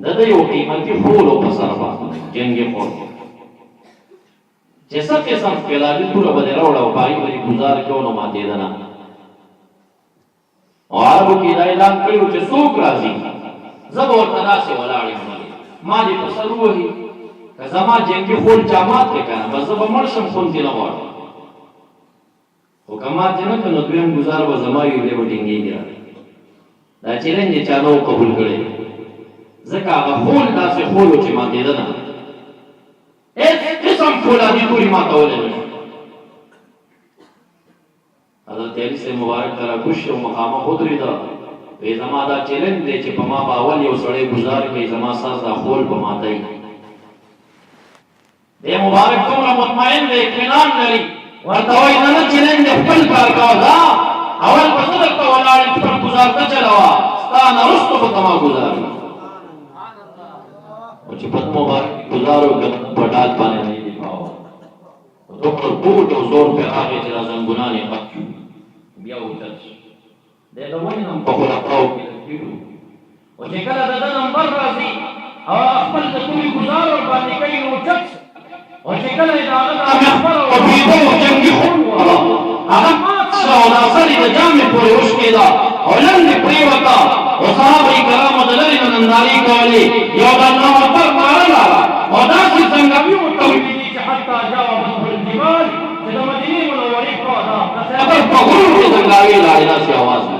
Speaker 1: د دې یو قیمتي فول په سر باندې جنګي فول چې څه قسم کلاوي ټول به راوړ او پای باندې گزار کوو نو ماته ده نه او عربو کې دا اعلان کړو چې څوک راځي زه به ورته داسې ولاړ یم ما دې په سر ووهي که زما جنګي خول چا مات کړې که نه بس زه به مړ شم خون دې نه غواړم خو که مات یې نه کړ نو دویم ګزار به زما وي بیا به ټینګېږي دا چیلنج یې چا نه و قبول کړی ځکه هغه خول داسې خول و چې ماتېده نه هېڅ قسم فولادي توري ماتولی نه شو حضرت علي صاحب مبارک ته راکوز شو مخامخ ودرېده وی زما دا چیلنج دی چې په ما به اول یو سړی ګزار کوي زما سر دا خول به ماتوي دی مبارک څومره مطمئن دی اطمینان لري ورته وایي نه نه چیلنج دی خپل کار کوه دا اول به زه درته ولاړ یم خپل ګزار ته چلوه ستا نه وروسته به ته ما ګزار کوي او چې پت مبارک ګزار وکړ په ډال باندې نه یې دفاع دومره بوټ او زور پرې راغی چې دا زنګونان یې قط شو بیا اوچت شو دی د ونې هم په خلفاو کې لګېږي او چې کله د ده نمبر راځي او خپل د تورې ګزار ورباندې کوي نو اوچت شو او چې کله یې د هغه د محبر او بیده او جنګي خون وهله هغه مات شو او دا سر یې د جامې پورې وشکېده او لنډې پرېوته او صحابه کرامو د لرې نه نندارې کولې یو د الله اکبر ناره راغله او داسې زنګوي ورته ولیدې چې حتی جاوبته الجبال چې د مدینې منورې خوا ده د خیبر په غرونو کې زنګاوې لاړې داسې اواز و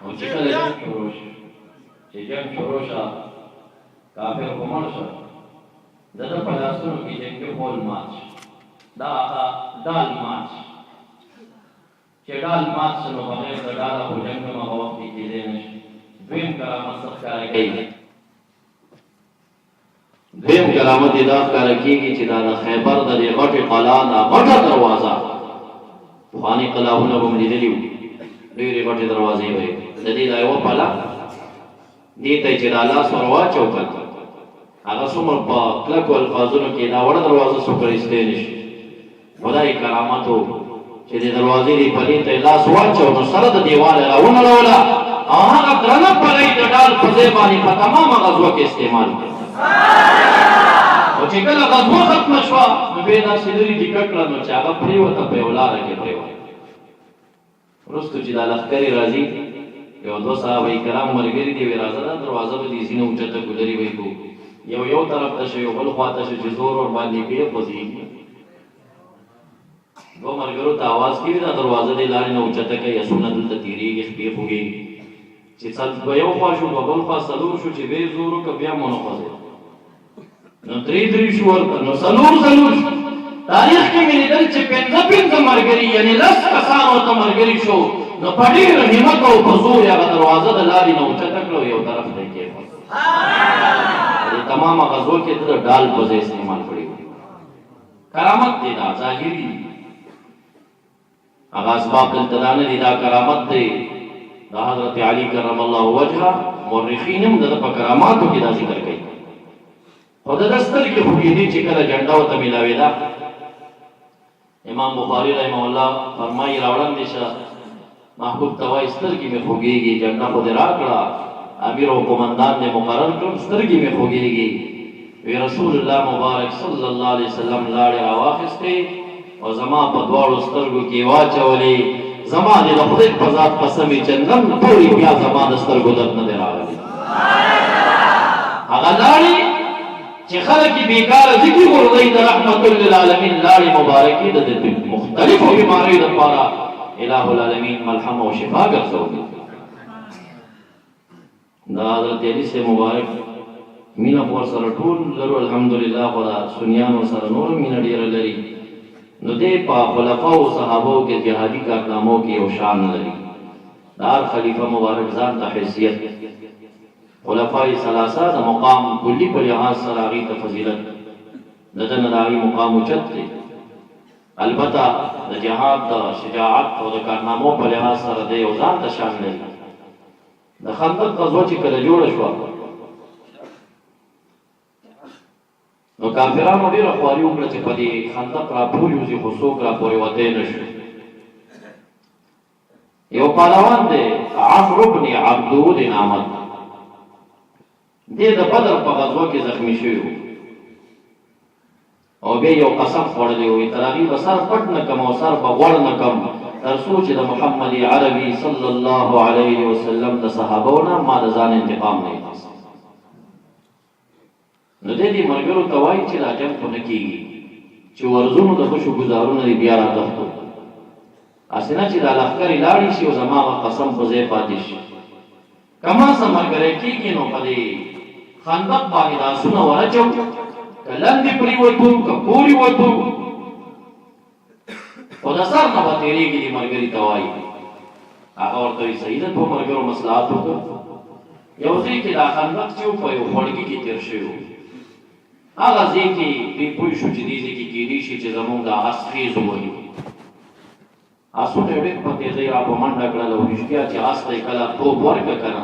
Speaker 1: او چې کله جنګ شروع شو چې جنګ شروع شو کافر خو مړ شو د ده په لاسونو کې جنګي خول مات شو دا ډال مات شو چې ډال مات شو نو بغیر د ډاله خو جنګ هم هغه وخت کې کېدی نه شي دویم کرامت څه ښکاره کوي دویم کرامت یې دا ښکاره کېږي چې دا د خیبر د دې غټې قلا دا غټه دروازه پخواني قلاونه به مو لیدلي وو ډېرې غټې دروازې به د دې دا یوه پله دې ته یې چې دا لاس ور واچو کړ هغه څومره په کلکو الفاظونو کې دا وړه دروازه څوک رایستی نه شي خدای کرامت و چې د دروازې دې پلې ته یې لاس واچو نو سره د دیواله یې راونړوله او هغه درنه پلۍ د ډال په ځای باندې په تمامه غزوه کې استعمال کړه او چې کله غزوه ختمه شوه نو بیا یې داسې لرې ټیکه کړه نو چې هغه پرېوته په یوه لاره کې پرېوته وروستو چې دا لښکرې راځي یو دوه صحابه کرام ملګري دي وایي راځه دا دروازه به دې ځینې اوچته کړو لرې وایي کو یو طرف ته شو یو بل خوا ته شو چې زور ورباندې کوي خوځېږي دوه ملګرو ته اواز کوي دا دروازه دې لارې نه اوچته کوي اسونه دلته تېرېږي شپې خوږېږي چې په یو خوا شو په بل خوا څلور شو چې بیا یې زور وکړه بیا مو نه خوځېد نو درې شو ورته نو څلور شو تاریخ کې مې لیدل چې پنځه ملګري یعنې لس کسان ورته ملګري شو نو په ډېر همت او په زور یې هغه دروازه د لارې نه اوچته کړه یو طرف ته یې کېښود دې تمامه غزوه کې د ډال په ځای استعمال کړی و کرامت دی دا ظاهري هغه اسباب دلته دا نه دي دا کرامت دی دا حضرت علي کرم الله وجهه مورخین هم د ده په کراماتو کې دا ذکر کوي خو د ده سترګې خوږېدې چې کله جنډه ورته میلاوېده امام بخاري رحمه الله فرمایي راوړندې شه محبوب ته وایي سترګې مې خوږېږي جنډه خو دې راکړه امیر او قمندان دې مقرر کړم سترګې مې خوږېږي وی رسول الله مبارک صلی الله علیه وسلم لاړې راواخېستې او زما په دواړو سترګو کې واچولې زما دې د خدای په ذات قسمې چې نن پورې بیا زما د سترګو درد نه دی راغلی هغه لاړې چې خلک یې بېکاره ذکر غورځوي د رحمت للعالمین لاړې مبارکې د مختلفو بیماریو دپاره الہ العالمین ملحمه او شفا ګرځولې دا حضرت علي صاحب مبارک مینه خو ورسره ټول لرو الحمدلله خو دا سنیانو سره نور مینه ډېره لري نو دی په خلفاو صحابو کې جهادي کارنامو کې یو شان لري د هر خلیفه مبارک ځان ته حیثیت خلفای ثلاثه د مقام کلي په لحاظ سره هغې ته فضیلت د ده نه د هغې مقام اوچت دی البته د جهاد د شجاعت او د کارنامو په لحاظ سره دی یو ځان ته شان لري د خندق غزوه چې کله جوړه شوه نو کافرانو ډېره خواري وکړه چې په دې خندق راپورېوځي خو څوک راپورې وتی نه شو یو پهلوان دی عمرو بن عبدود نامه دی د بدر په غزوه کې زخمي شوی و او بیا یو قسم خوړلی و تر هغې به سر پټ نه کم او سر به غوړ نه کم تر څو چې د محمد عربي صلی الله علیه وسلم د صحابهونه ما د ځان انتقام نه اخیست. نو دې ملګرو ته وایي چې دا جنګ خو نه کېږي چې ورزونو د خوشو ګزارونه دې بیا راتښتو، هسې نه چې دا لښکرې لاړې شي او زما به قسم په ځای پاتې شي. که ما څه ملګری کېږي نو په دې خندق باندې د آسونه ورچو، که لندې پرېوتو که پورې وتو، خو د سر نه به تېرېږي دې ملګري ته وایي. هغه ورته وایي صحیح ده، دوه ملګرو مصلحت وکړو، یو ځای کې دا خندق چې و په یو خوړګي کې تېر شوي و، هغه ځای کې دوی پوه شو چې دې ځای کې کېدای شي چې زموږ د آس خېز ووهي. آسونه یې ډېر په تېزۍ را په منډه کړل او رښتیا چې آس ته یې کله توپ ورکړه که نه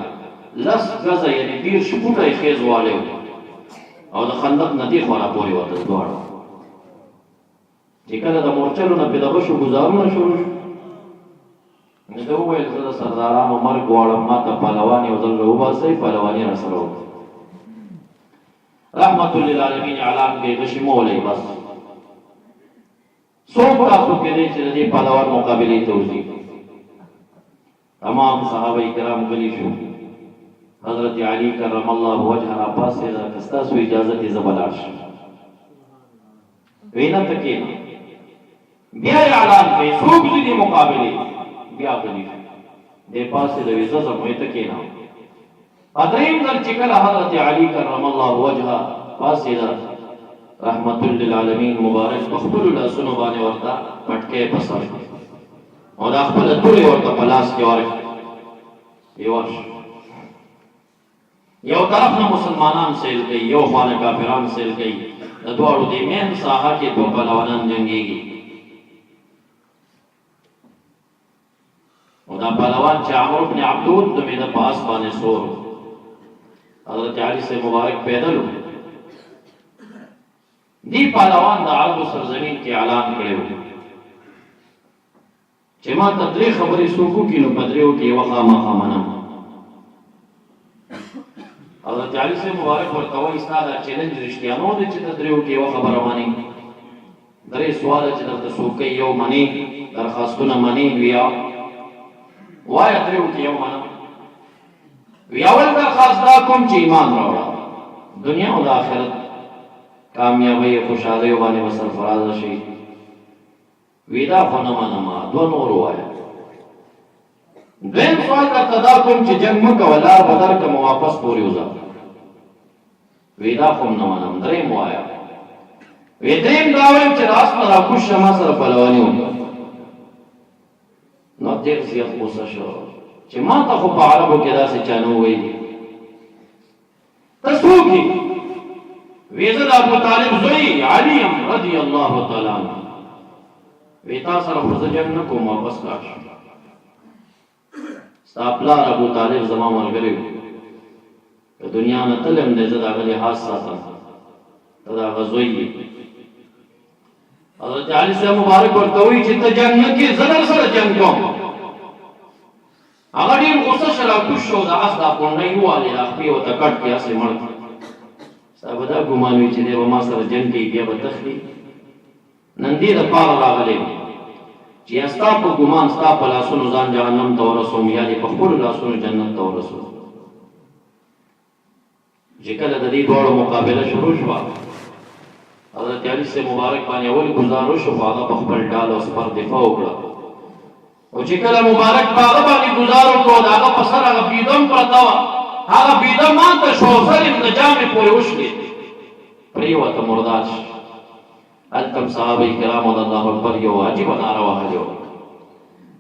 Speaker 1: 10 ګزه یعنې 30 فوټه یې خېز والی و او د خندق نه دې خوا را پورې وتل دواړه. چې کله د مورچلو نه پې د غشو ګزارونه شروع شو، نو ده وویل زه د سردارانو مرګ غواړم، ما ته پهلوان یو ځل راوباسئ، پهلواني را سره وکړئ. رحمت للعالمین اعلان کوي غشي مه ولئ، بس څوک تاسو کې دی چې د دې پهلوان مقابلې ته وځي؟ تمام صحابه کرام غلي شو. حضرت علي کرم الله وجهه را پاسېده، که ستاسو اجازه دې زه به لاړ شم. ویې نه ته کښېنه. بیا یې اعلان کوي څوک ځي دې مقابلې؟ بیا غلي شو، دې پاسېده، ویې زه ځم. ویې ته کښېنه. په درېیم ځل چې کله حضرت علي کرم الله وجهه پاسېده، رحمت للعالمین مبارک په خپلو لاسونو باندې ورته پټکی په سر او دا خپله تورې ورته په لاس کې ورکړه. یې ورشه، یو طرف نه مسلمانان سیل کوي، یو خوا نه کافران سیل کوي، د دواړو دې مین ساحه کې دوه پهلوانان جنګېږي. او دا پهلوان چې عمرو بن عبدود نومېده په آس باندې سور، حضرت علي صاحب مبارک پیدل و. دی پهلوان د عربو سرزمین کې اعلان کړی و چې ما ته 3 خبرې څوک وکړي نو په 3 کې یوه خامخا منم. حضرت علي صاحب مبارک ورته وایي ستا دا چیلنج رښتیانو دی چې ته 3 کې یوه خبره منې؟ 3 سواله چې درته څوک کوي، یو منې، درخواستونه منې؟ ویا وایه 3 کې یو منم. وی اول درخواست دا کوم چې ایمان راوړه، دنیا او د آخرت کامیابی خوشحالی باندې به سرفراز شي. وی دا خو نه منم، 2 نور ووایه. دویم سوال درته دا کوم چې جنګ مه کوه، لار به درکړم واپس پورې وځه. وی دا خو هم نه منم. 3 ووایه. وی 3 دا وایم چې د آس نه راکوز شه، ما سره پهلواني وکړه. نو ډېر زیات غوسه شو چې ما ته خو په عربو کې داسې چا نه وویلي. ته څوک یې؟ وی زه د ابوطالب زوی علي یم رضی الله تعالی عنه. وی تا سره خو زه جنګ نه کوم، واپس لاړ شم. ستا پلار ابوطالب زما ملګری و، که دنیا نه تلم دی زه د هغه لحاظ ساتم، ته د هغه زوی یې. حضرت علي صاحب مبارک ورته وایي چې ته جنګ نه کړې، زه در سره جنګ کوم. هغه ډېر غوسه شو، راکوز شو، د آس دا پونډۍ ووالې، دا خپې ورته کټ کړې، هسې مړ کړې. ستا به دا ګمان وي چې دی به ما سره جنګ کوي، بیا به تښتي. نن دې دپاره راغلی یم چې یا ستا په ګمان ستا په لاسونو ځان جهنم ته ورسوم، یا دې په خپلو لاسونو جنت ته ورسوم. چې کله د دې دواړو مقابله شروع شوه، حضرت علي صاحب مبارک باندې اول ګزار وشو، خو هغه په خپل ډال او سپر دفاع وکړه. او چې کله مبارک په هغه باندې ګزار وکړو، د هغه په سر هغه بیده هم پرته وه، هغه بیده ماته شو او سر یې د جامې پورې وشلېد، پرېوته، مردار شو. هلته هم صحابه کرامو د الله اکبر یو عجیبه ناره وهلې وه.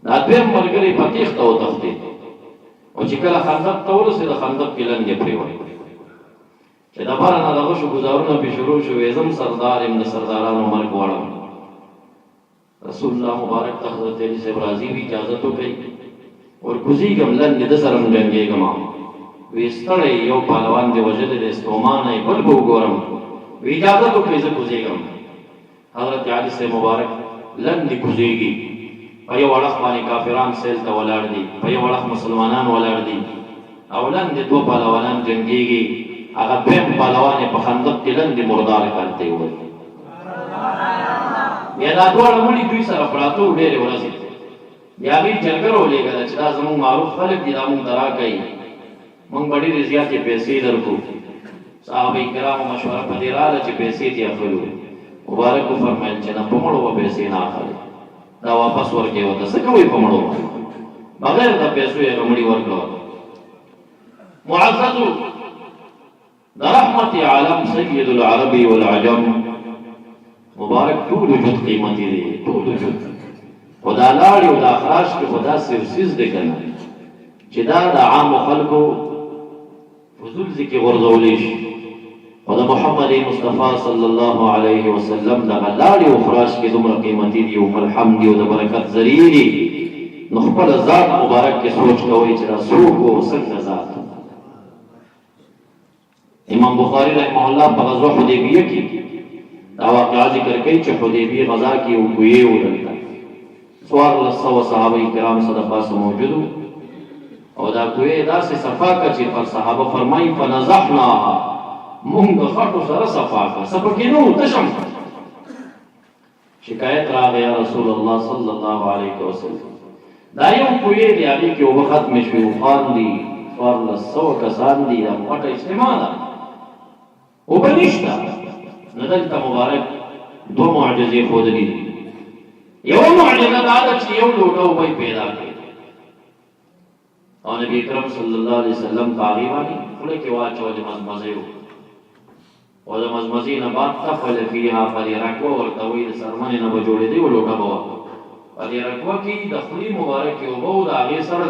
Speaker 1: دا دویم ملګری په تېښته وتښتېد، او چې کله خندق ته ورسېد، د خندق کې لنګې پرېوتې. چې د بره نه د غشو ګزارونه پې شروع شو، ویې زم سردار یم، د سردارانو مرګ غواړم. رسول الله مبارک ته حضرت علي صاحب راضي وي، اجازت وکړئ، ورکوزېږم، لنډې ده سره هم جنګېږم. وی ستړی یو پهلوان دې وژلی دی، ستومانه یې، بل به وګورم. وی اجازت وکړئ زه کوزېږم. حضرت علي صاحب مبارک لنډې کوزېږي. په یو اړخ باندې کافران سیل ته ولاړ دي، په یو اړخ مسلمانان ولاړ دي، او لنډې 2 پهلوانان جنګېږي. هغه دویم پهلوان یې په خندق کې لنډې مردارې کلتې وویل. بیا دا دواړه مړي دوی سره پراته وو ډېرې ورځې. د هغې جرګه راولېږله چې دا زموږ معروف خلک دي دا موږ ته راکوي موږ به ډېرې زیاتې پیسې درکړو صحابه کرامو مشوره په دې راغله چې پیسې دې اخلو مبارک وفرمیل چې نه په مړو به پیسې نه اخلي دا واپس ورکوي ورته څه کوئ په مړو بغیر د پیسو یې هغه مړي ورکړه معززو د رحمت عالم سید العرب والعجم مبارک ټول وجود قیمتي دی ټول وجود خو دا لاړې او دا خراش کې خو دا سیز دی که نه چې دا د عامو خلکو فضول ځکې غورځولی شي خو د محمد مصطفی صلی الله علیه وسلم دغه لاړې او خراش کې دومره قیمتي دي او ملحم دي او د برکت ذریعې دي نو خپل ذات مبارک کې سوچ کوئ چې دا څوک او څنګه ذات امام بخاری رحمه الله په غزوه حدیبیه کې دا واقعه ذکر کوي چې حدیبیه غزا کې یو کوی ولرته 1400 صحابه کرام سره پاسه موجود او دا کوی داسې صفا کړ چې پر صحابه فرمایي فنزحناها مونږ د خټو سره صفا کړه څه پکې نو تشم شکایت راغی یا رسول الله صلی الله علیه وسلم دا یو کوی دی هغې کې اوبه ختمې شوې وخان دي 1400 کسان دي دا غټه اجتماع ده اوبه نشته نو دلته مبارک دوه معجزې ښودلي دي یوه معجزه دا ده چې یو لوټه اوبه پیدا کړي او نبی اکرم صلی الله علیه وسلم په هغې باندې خوله کې واچولې مزمزې او د مزمزې نه بعد تفل فیها فلیرکوه ورته وایي د څرمنې نه به جوړېدی او لوټه به وه فلیرکوه کې د خولې مبارکې اوبه و د هغې سره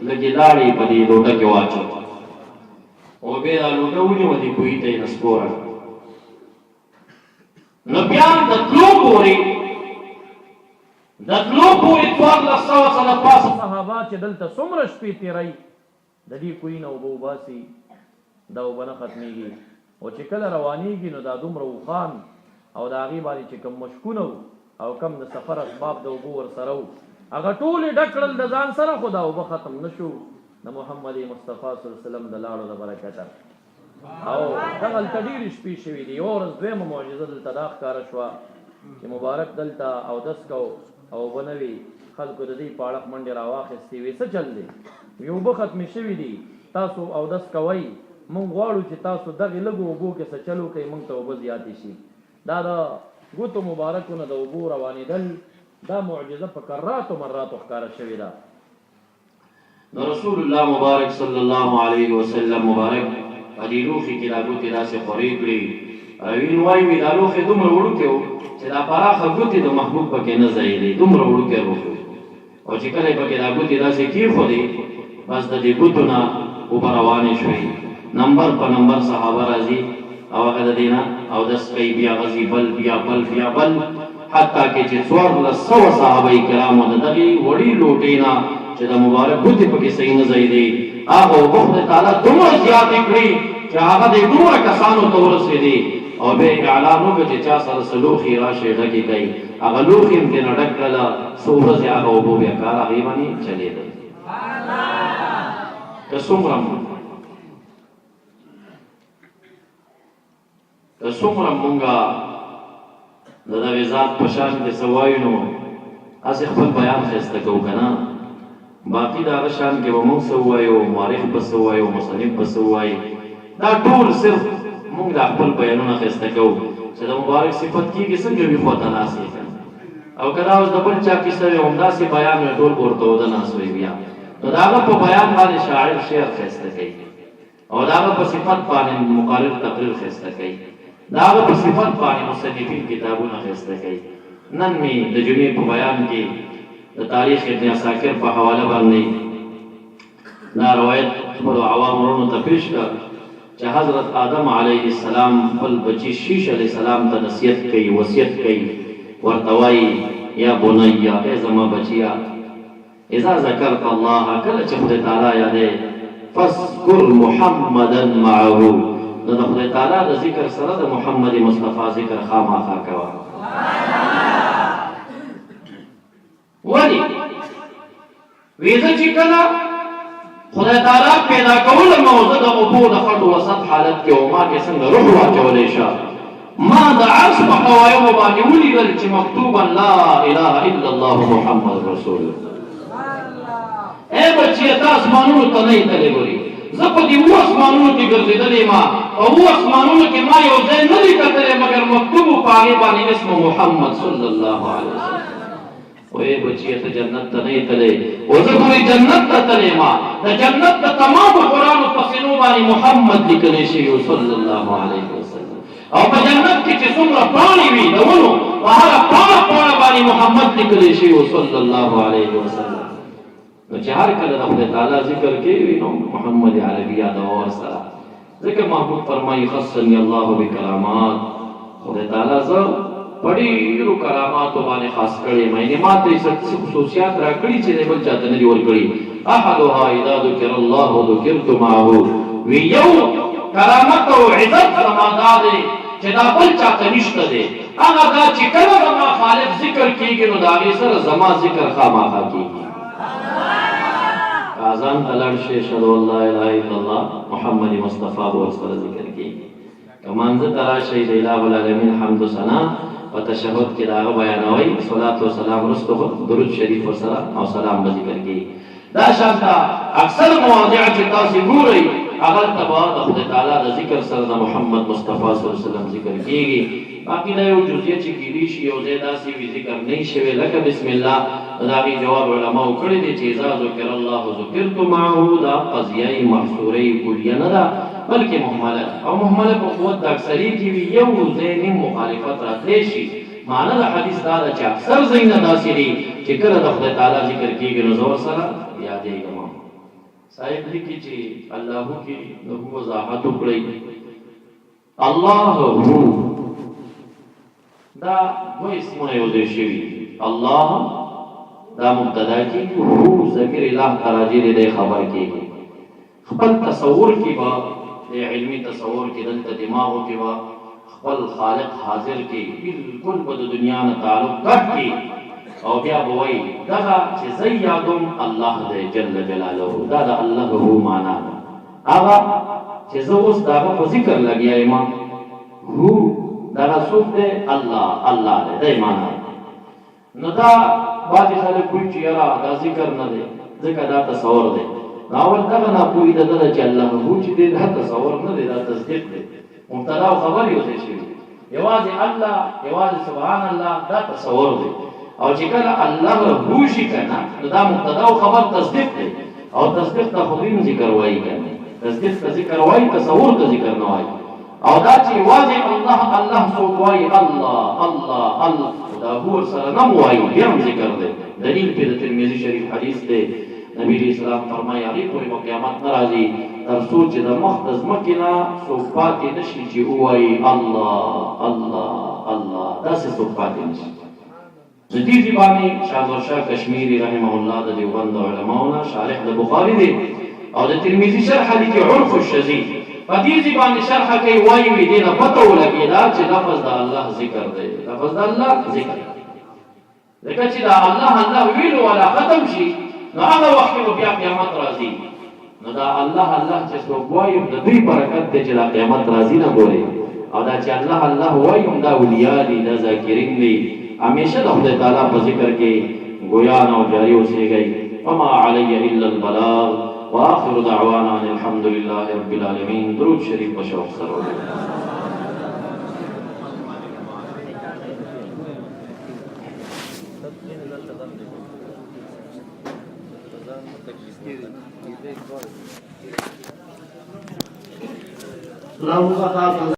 Speaker 1: لږې لاړې په دې لوټه کې واچوه او بیا دا لوټه ونیوه دې کوهي ته یې نسکوره نو بیا د تلو پورې 1400 سره پاسه
Speaker 4: صحابه چې دلته څومره شپې تېروي د دې کوهي نه اوبه وباسي دا اوبه نه ختمېږي او چې کله روانېږي نو دا دومره اوښان او د هغې باندې چې کوم مشکونه او کم د سفر اسباب د اوبو ورسره وو هغه ټولې ډک کړل د ځان سره خو دا اوبه ختم نه شو د محمد مصطفی صلی الله علیه وسلم د لاړو د برکته او دغلته ډېرې شپې شوي دي یوه ورځ دویمه معجزه دلته دا ښکاره شوه چې مبارک دلته اودس کو او اوبه نه وي خلکو د دې په اړه منډې راواخېستې وې څه چل دی وي اوبه ختمې شوي دي تاسو اودس کوئ مونږ غواړو چې تاسو دغې لږو اوبو کې څه چل وکئ مونږ ته اوبه زیاتې شي دا د ګوتو مبارکو نه د اوبو روانېدل دا معجزه په کراتو مراتو ښکاره شوې ده
Speaker 1: نو رسول الله مبارک صلی الله علیه وسلم مبارک په دې لوښي کې دا ګوتې داسې خورې کړې وین وایي دا لوښی دومره وړوکی و چې دا پراخه ګوتې د محبوب پکې نه ځایېدې دومره وړوکی لوښی او چې کله یې پکې دا ګوتې داسې کېښودې بس د دې ګوتو نه اوبه روانې شوې نمبر په نمبر صحابه راځي او هغه د دې نه اودس کوي بیا غځي بل بیا بل بیا بل حتی کې چې 1400 صحابه کرامو د دغې وړې لوټې نه چې د مبارک ګوتې پکې صحیح نه ځایېدې هغه اوبه خدای تعالی دومره زیاتې کړې چې هغه د دومره کسانو ته ورسېدې او بیا یې اعلان وکړه چې چا سره څه لوښي راشئ ډکې کوي هغه لوښي هم ترې نه ډک کړله څو ورځې هغه اوبو بیا کار هغې باندې چلېده که څومره مونږه د دغې ذات په شان کې څه وایو نو هسې خپل بیان ښایسته کوو که نه باقي د هغه شان کې به مونږ څه ووایو مورخ به څه ووایو مصنف به څه ووایي دا ټول صرف مونږ د خپل بیانونه ښایسته کوو چې د مبارک صفت کېږي څنګه وي خواته ناست یې او که دا اوس د بل چا کیسه وي همداسې بیان وي ټول ورته وده ناست وي بیا نو د هغه په بیان باندې شاعر شعر ښایسته کوي او د هغه په صفت باندې مقرر تقریر ښایسته کوي د هغه په صفت باندې مصنفین کتابونه ښایسته کوي نن مې د جمعې په بیان کې د تاریخ ابن عساکر په حواله باندې دا روایت خپلو عوامو وروڼو ته پیش کړ چې حضرت آدم علیه السلام خپل بچي شیش علیه السلام ته نصیحت کوي وصیت کوي ورته وایي یا بنیا ای زما بچیا اذا ذکرت الله کله چې خدای تعالی یادې فاذکر محمدا معه نو د خدای تعالی د ذکر سره د محمد مصطفی ذکر خامخا کوه ولې ویزه چې کله خدای تعالی پیدا کولم او زه د اوبو د خټو وسط حالت کې او ما کې څنګه روح واچولی شه ما د عرش په قوایمو باندې ولیدل چې مکتوبا لا اله الا الله محمد رسول الله اے بچی تا اسمانونو ته نه تللی ګوري زه په دې اووه اسمانونو کې ګرځېدلی ما په اووه اسمانونو کې ما یو ځای نه دی کتلی مګر مکتوب و په هغې باندې اسم محمد صلی الله علیه وسلم وې بچی ته جنت ته نه تللی او زه ګورې جنت ته تللی ما د جنت د تمامو قرآنو په سینو باندې محمد لیکلی شوي صلی الله علیه وسلم او په جنت کې چې څومره پاڼې وي د ونو په هره پاڼه باندې محمد لیکلی شوي صلی الله علیه وسلم نو چې هر کله د خدای تعالی ذکر کوي نو محمد عربي یادوه ورسره ځکه محبوب فرمایي خصني الله بکرامات خدای تعالی زه په ډېرو کراماتو باندې خاص کړی یم یعنې ما ته یې څه خصوصیات راکړي چې دی بل چاته نه دي ورکړي احدها اذا ذکر الله ذکرت معه وی یو کرامت او عزت زما دا دی چې دا بل چاته نشته دی هغه دا چې کله زما خالق ذکر کېږي نو د هغې سره زما ذکر خامخا کېږي اذان ته لاړ شي اشهد ان لا اله الا الله محمد مصطفی به ورسره ذکر کېږي که مانځه ته راشئ د اله العالمین حمد و ثنا په تشهد کې د هغه بیانوئ صلات و سلام وروسته درود شریف ورسره او سلام به ذکر کېږي دا شانته اکثر مواضع چې تاسې ګورئ هغلته به د خدای تعالی د ذکر سره د محمد مصطفی صلی الله علیه وسلم ذکر کېږي باقي دا یو جزیه چې کېدی شي یو ځای داسې وي ذکر نه شوی لکه بسم الله د هغې جواب علماو کړی دی چې اذا ذکر الله ذکرت معه دا قضیه محصوره کلیه نه ده بلکې مهمله او مهمله په قوت د اکثري کې وي یو ځای نیم مخالفت راتلی شي معنی د حدیث دا ده چې اکثر ځایونه داسې دي چې کله د خدای تعالی ذکر کېږي نو زه ورسره یادېږم صاحب لیکي چې الله کې د هو وضاحت وکړئ الله هو دا دوه اسمونه یو ځای شوي الله دا مبتدا کېږي هو ضمیر الله ته راجع دی دی خبر کېږي خپل تصور کې به د علمي تصور کې دلته دماغو کې به خپل خالق حاضر کې بالکل به د دنیا نه تعلق کټ کې او بیا به وایي دغه چې زه یادوم الله دی جل جلاله دا د الله هو معنا ده هغه چې زه اوس د هغه په ذکر لګیا یم هو دغه څوک دی الله دی دی معنا نو دا بعضې خلک وایي چې یاره دا ذکر نه دی ځکه دا تصور دی نو اول دغه ناپوهي ده ده چې الله هو چې دی دا تصور نه دی دا تصدیق دی مبتدا او خبر یو ځای شوي یوازې الله یوازې سبحان الله دا تصور دی او چې کله الله هو شي که نه نو دا مبتدا او خبر تصدیق دی او تصدیق ته خو هم ذکر وایي که نه تصدیق ته ذکر وایي تصور ته ذکر نه وایي او دا چې یوازې الله څوک وایي الله دا هو ورسره نه وایي بیا هم ذکر دی دلیل پرې د ترمذي شریف حدیث دی نبی علیه السلام فرمایي هغې پورې به قیامت نه راځي تر څو چې د مخ د ځمکې نه څوک پاتې نه شي چې ووایي الله داسې څوک پاتې نه شي د دې باندې شاه شاه کشمیری رحمه الله د دیوبند علماو نه شارح د بخاري دی او د ترمذي شرح لیکي عرف الشذي په دې باندې شرح کوي وایي وي دې نه پته ولګېدا چې لفظ د الله ذکر دی لفظ د الله ذکر ځکه چې دا الله ویلو والا ختم شي نو هغه وخت کې بیا قیامت راځي نو دا الله چې څوک وایي د دوی برکت دی چې دا قیامت راځي نه ګوري او دا چې الله وایي هم دا اولیا دي دا ذاکرین دي همیشه د خدای تعالی په ذکر کې ګویان او جاری اوسېږئ وما علی الا البلاغ واخر دعوانا ان الحمد لله رب العالمین درود شریف په شوق سره
Speaker 5: اللهم